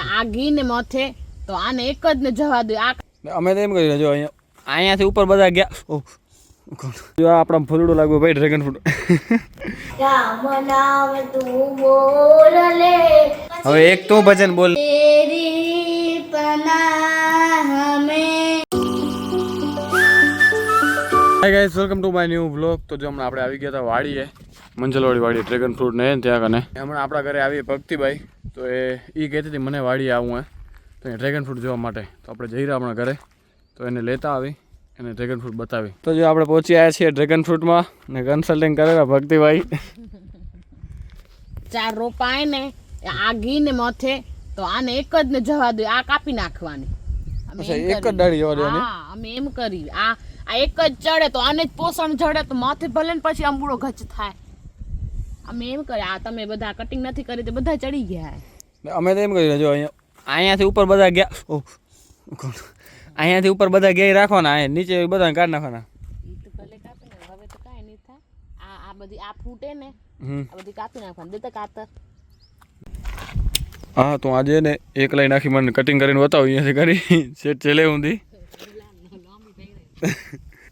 આ ઘી ને મથે તો આને એક જ ને જવા દો. આ અમે તો એમ કરી જો અહીંયાથી ઉપર બધા ગયા. જો આપણા ફૂલડું લાગ્યું ભાઈ ડ્રેગન ફ્રૂટ. રામ નામ તું બોલ લે હવે એક તું ભજન બોલ. તેરી પનાહ મેં. Hi guys, welcome to my new vlog. તો જો હમણાં આપણે આવી ગયા હતા વાડીએ, મંજલવાડી વાડી ડ્રેગન ફ્રૂટ ને ત્યાં કને. હમણાં આપણા ઘરે આવી ભક્તિભાઈ, તો એ કહેતી હતી મને વાડીએ આવું તો એ ડ્રેગન ફ્રૂટ જોવા માટે. તો આપણે જઈ રહ્યા આપણા ઘરે, તો એને લેતા આવી એને ડ્રેગન ફ્રૂટ બતાવી. તો જો આપણે પહોંચી આવ્યા છીએ ડ્રેગન ફ્રૂટમાં ને કન્સલ્ટિંગ કરેલા ભક્તિભાઈ. 4 રોપાય ને આ ઘી ને મથે તો આને એક જ ને જવા દો. આ કાપી નાખવાની. એક જ ડાળી જવા દેવાની. હા, અમે એમ કરી. આ એક જ ચડે તો આને જ પોષણ જડે તો માથે ભલે ને પછી આંબુડો ગચ થાય. અમે એમ કરી. આ તમે બધા કટિંગ નથી કરી તો બધા ચડી ગયા. અમે તો એમ કરી જો અહીંયાથી ઉપર બધા ગયા. અહીંયાથી ઉપર બધા ગયા રાખવાના, અહીંયા નીચે બધા કાઢી નાખવાના. ઈ તો ભલે કાપી નાખ. હવે તો કાંઈ નહીં થાય. આ બધી આ ફૂટે ને આ બધી કાપી નાખવાની. દેતા કાતર. હા, તો આજે ને એક લાઈન આખી મને કટિંગ કરીને બતાવો અહીંયાથી કરી સેટ ચેલે ઊંધી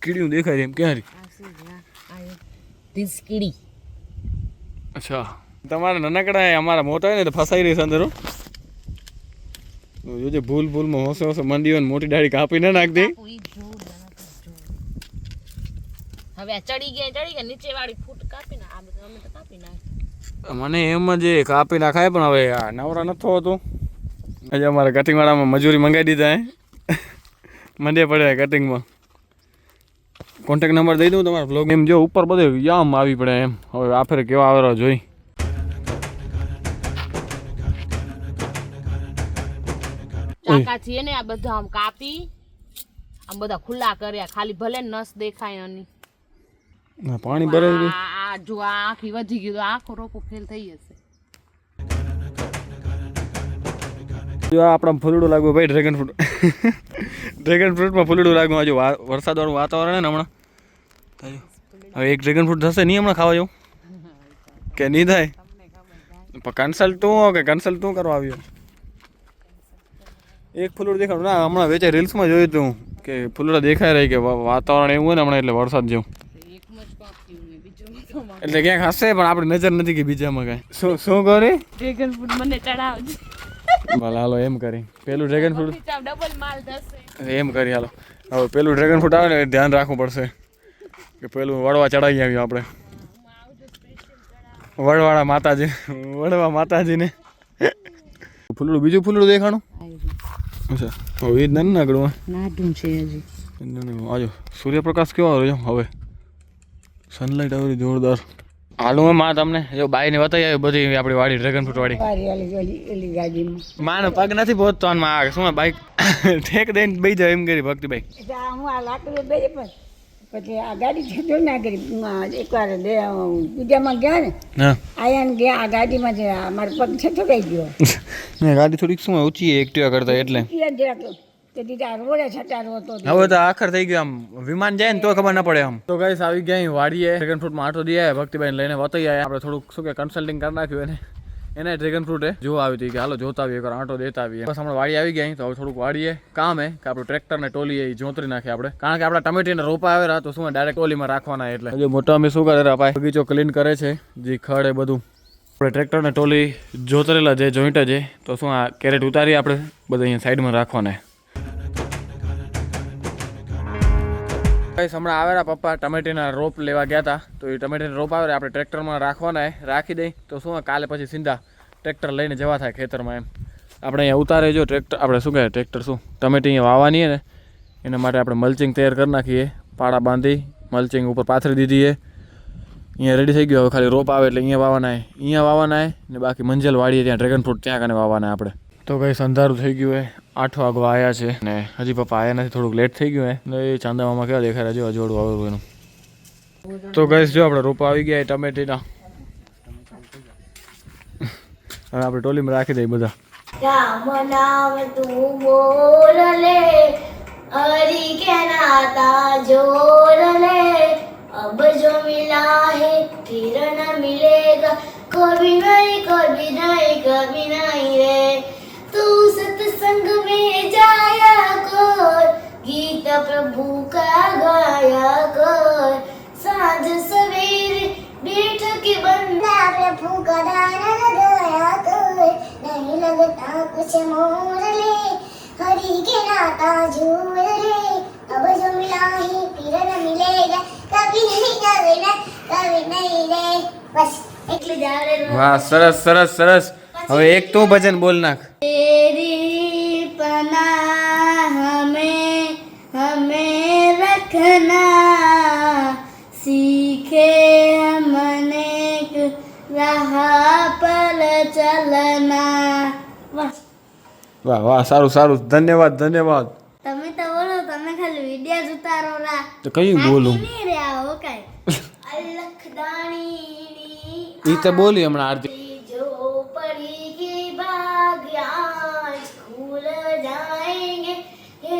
કીડીયું દેખાય એમ ક્યાં ધીસ કીડી. અચ્છા, તમારા નાનકડા અમારા મોટા હોય ને તો ફસાઈ રહી છે અંદર. જોજે ભૂલ ભૂલમાં હોશે હોશે મંડી હોય ને મોટી ડાળી કાપી ના નાખતી. હવે આ ચડી ગયા નીચે વાળી ફૂટ કાપી ના. આ બધું અમે તો કાપી નાખ. મને એમ જ કાપી નાખાય, પણ હવે આ નવરા નથો હતું. આજે અમારે કટિંગ વાળામાં મજૂરી મંગાવી દીધા હે મંડે પડે કટિંગમાં. કોન્ટેક્ટ નંબર દઈ દઉં તમારા બ્લોગ. એમ જો ઉપર બધે યામ આવી પડે એમ. હવે આ ફેરે કેવા આવેલો જોઈ. ચાકાથી ને આ બધા આમ કાપી આમ બધા ખુલ્લા કર્યા. ખાલી ભલે નસ દેખાય એની. પાણી ભરાઈ ગયું. આ જો આ આખી વધી ગયું તો આખો રોપો ફેલ થઈ જશે. જો આપણા ફૂલડું લાગ્યું ભાઈ ડ્રેગન ફ્રૂટ. ડ્રેગન ફ્રૂટમાં ફૂલડું લાગ્યું. આજે વરસાદવાળું વાતાવરણ ને હમણાં. હવે એક ડ્રેગન ફ્રૂટ થશે નહીં હમણાં ખાવા જવું કે નહીં થાય? કન્સલ્ટ તું કે કન્સલ્ટ તું કરવા આવ્યો? એક ફૂલડું દેખાડું ના. હમણાં વેચાય રીલ્સમાં જોયું હતું કે ફૂલડા દેખાય રહી કે વાતાવરણ એવું હોય ને હમણાં એટલે વરસાદ જેવું. એટલે ક્યાંક હશે પણ આપણી નજર નથી કે બીજામાં કાંઈ. શું કરી ડ્રેગન ફ્રૂટ મને ચડાવજો. ભલે હાલો એમ કરી. પેલું ડ્રેગન ફ્રૂટ ડબલ માલ થશે. એમ કરી હાલો. હવે પેલું ડ્રેગન ફ્રૂટ આવે ને ધ્યાન રાખવું પડશે કે પેલું વડવા ચડાવી આવ્યું આપણે. વડવાળા માતાજી, વડવા માતાજીને ફૂલડું બીજું ફૂલડું દેખાણું. અચ્છા, હવે એ જ નાનું નાગડું નાડું છે હજી. આજો સૂર્યપ્રકાશ કેવો રહ્યો હવે. સનલાઇટ આવી જોરદાર. હાલું માં તમને જો બાઈને બતાવી આવી બધી આપણી વાડી ડ્રેગન ફ્રૂટ વાડી. માનો પગ નથી પહોંચતો આમાં. શું બાઈક ઠેક દઈને બેસી જાય એમ કરી ભક્તિભાઈ. હું આ લાકડું બેસે પણ પછી આ ગાડી છેડો ના કરી. એકવાર પૂજામાં ગયા ને આયા ને ગયા આ ગાડીમાં છે મારો પગ છે ઠકાઈ ગયો. ગાડી થોડીક શું ઊંચી એક્ટિવા કરતા એટલે હવે તો આખર થઈ ગયો. આમ વિમાન જાય ને તો ખબર ના પડે આમ. તો ગાઈસ આવી ગયા વાડીએ ડ્રેગન ફ્રૂટમાં આટો દે આવ્યા ભક્તિભાઈ લઈને વતાઈ આવ્યા. આપણે થોડુંક શું કે કન્સલ્ટિંગ કરી નાખ્યું એને ડ્રેગન ફ્રૂટ જોવા આવી હતી કે હાલો જોતા આવીએ એકવાર આંટો દેતા આવીએ. બસ હમણાં વાડી આવી ગયા. તો હવે થોડુંક વાડીએ કામ હે કે આપણું ટ્રેક્ટર ને ટોલી એ જોતરી નાખે આપણે. કારણ કે આપણા ટમેટીના રોપા આવેલા તો શું ડાયરેક્ટ ટોલીમાં રાખવાના. એટલે જો મોટા અમે શું કરે ભાઈ બગીચો ક્લીન કરે છે જે ખડ એ બધું. આપણે ટ્રેક્ટર ને ટોલી જોતરેલા જે જોઈન્ટ છે તો શું આ કેરેટ ઉતારી આપણે બધા અહીંયા સાઈડમાં રાખવાના. હમણાં આવેલા પપ્પા ટમેટીના રોપ લેવા ગયા હતા. તો એ ટમેટીના રોપ આવે આપણે ટ્રેક્ટરમાં રાખવાના રાખી દઈ તો શું કાલે પછી સીધા ટ્રેક્ટર લઈને જવા થાય ખેતરમાં એમ. આપણે અહીંયા ઉતારે જો ટ્રેક્ટર આપણે શું કહેવાય ટ્રેક્ટર શું ટમેટી અહીંયા વાવવાની ને એના માટે આપણે મલ્ચિંગ તૈયાર કરી નાખીએ. પાડા બાંધી મલ્ચિંગ ઉપર પાથરી દીધી. અહીંયા રેડી થઈ ગયો. હવે ખાલી રોપ આવે એટલે અહીંયા વાવવાના ને બાકી મંજલ વાડીએ ત્યાં ડ્રેગન ફ્રૂટ ત્યાં કને વાવવાના આપણે. તો કંઈ અંધારું થઈ ગયું હોય. 8 વાગવા આવ્યા છે ને હજી પપ્પા આવ્યા નથી. થોડુંક લેટ થઈ ગયું ને એ ચાંદામાં કેવા દેખાય જો અજવાળું આવેલું એનું. તો ગઈશ જો આપણે રોપા આવી ગયા ટમેટીના. હવે આપણે ટોલીમાં રાખી દઈએ બધા. રામ નામ તું બોલ લે હરી કે નાતા જોર લે अब जो मिला है फिर न मिलेगा कभी नहीं रे तू लगता कुछ मोर ले हरी के नाता जोड़ ले अब जो मिला है फिर न मिलेगा कभी नहीं रे बस એટલું જ આવડે વાહ, સરસ સરસ સરસ. હવે એક તો ભજન બોલ નાખ. तेरी पनाह हमें रखना सीखे हमने राह पर चलना बस વાહ વાહ, સારું સારું, ધન્યવાદ ધન્યવાદ. તમે તો બોલો તમે ખાલી વિડિયો જ ઉતારો રા તો કયું બોલું? નહીં રે આવો કાઈ અલખદાણી ઈ તો બોલી હમણાં આરતી. जो परी के बाग आज खुल जाएंगे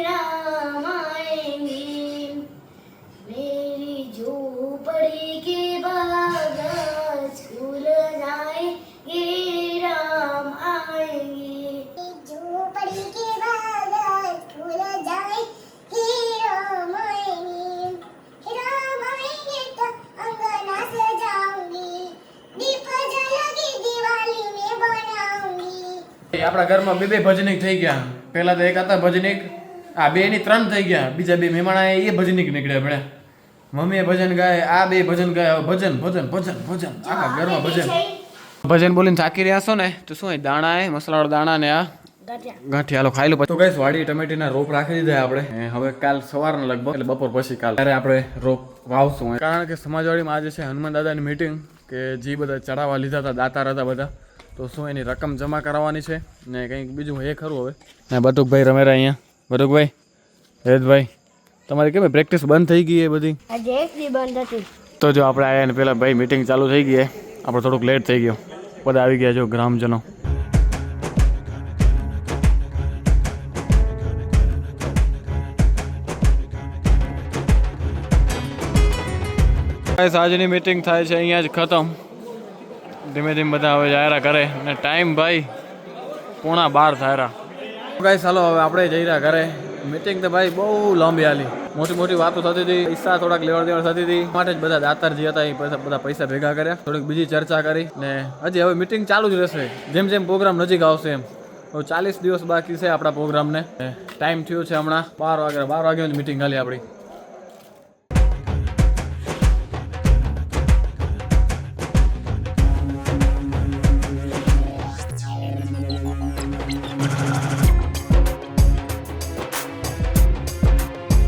राम आएंगे मेरी झोपड़ी के बाग आज खुल जाएंगे राम आएंगे झोपड़ी के बाग आज खुल जाएंगे राम आएंगे तो अंगना सजाऊंगी दीप जलाके दिवाली में बनाऊंगी આપણા ઘરમાં બે ભજનિક થઈ ગયા. પહેલા તો એક હતા ભજનિક, આ બે ની 3 થઈ ગયા. બીજા બે મહેમાન આયા એ ભજનિક નીકળ્યા ભણે. મમ્મીએ ભજન ગાય, આ બે ભજન ગાય. ભજન ભજન ભજન ભજન, આખા ઘરમાં ભજન. ભજન બોલીને થાકી રહ્યા છો ને તો શું, દાણા એ મસાલાવાળા દાણા ને આ ગાંઠી હાલો ખાઈ લો. તો ગાઈસ વાડી ટમેટીના રોપ રાખી દીધા આપણે. હવે કાલ સવારના લગભગ એટલે બપોર પછી કાલ ત્યારે આપણે રોપ વાવશું. કારણ કે સમાજવાડીમાં આજે છે હનુમાન દાદાની મીટિંગ, કે જે બધા ચડાવવા લીધા હતા દાતાર હતા બધા, તો શું એની રકમ જમા કરાવવાની છે ને કંઈક બીજું એ ખરું. હવે ને બટુકભાઈ રમેરા અહીંયા. બટુકભાઈ, હેતભાઈ, તમારી કેમ પ્રેક્ટિસ બંધ થઈ ગઈ એ બધી? આજે એક દી બંધ હતી તો જો આપણે આયા ને પહેલાં ભાઈ મીટિંગ ચાલુ થઈ ગઈ, આપણે થોડુંક લેટ થઈ ગયો. બધા આવી ગયા જો ગ્રામજનો. આજની મીટિંગ થાય છે અહીંયા જ ખતમ. ધીમે ધીમે બધા હવે જાયરા કરે ને ટાઈમ ભાઈ 11:15 થાયરા. ગાઈસ હાલો હવે આપણે જઈ રહ્યા ઘરે. મીટિંગ તો ભાઈ બહુ લાંબી હાલી, મોટી મોટી વાતો થતી હતી, પૈસા થોડાક લેવડ દેવડ થતી હતી, માટે જ બધા દાતારજી હતા એ બધા પૈસા ભેગા કર્યા, થોડીક બીજી ચર્ચા કરી ને હજી હવે મીટિંગ ચાલુ જ રહેશે જેમ જેમ પ્રોગ્રામ નજીક આવશે એમ. હવે 40 દિવસ બાકી છે આપણા પ્રોગ્રામને. ટાઈમ થયો છે હમણાં 12 વાગ્યાની મીટિંગ હાલી આપણી.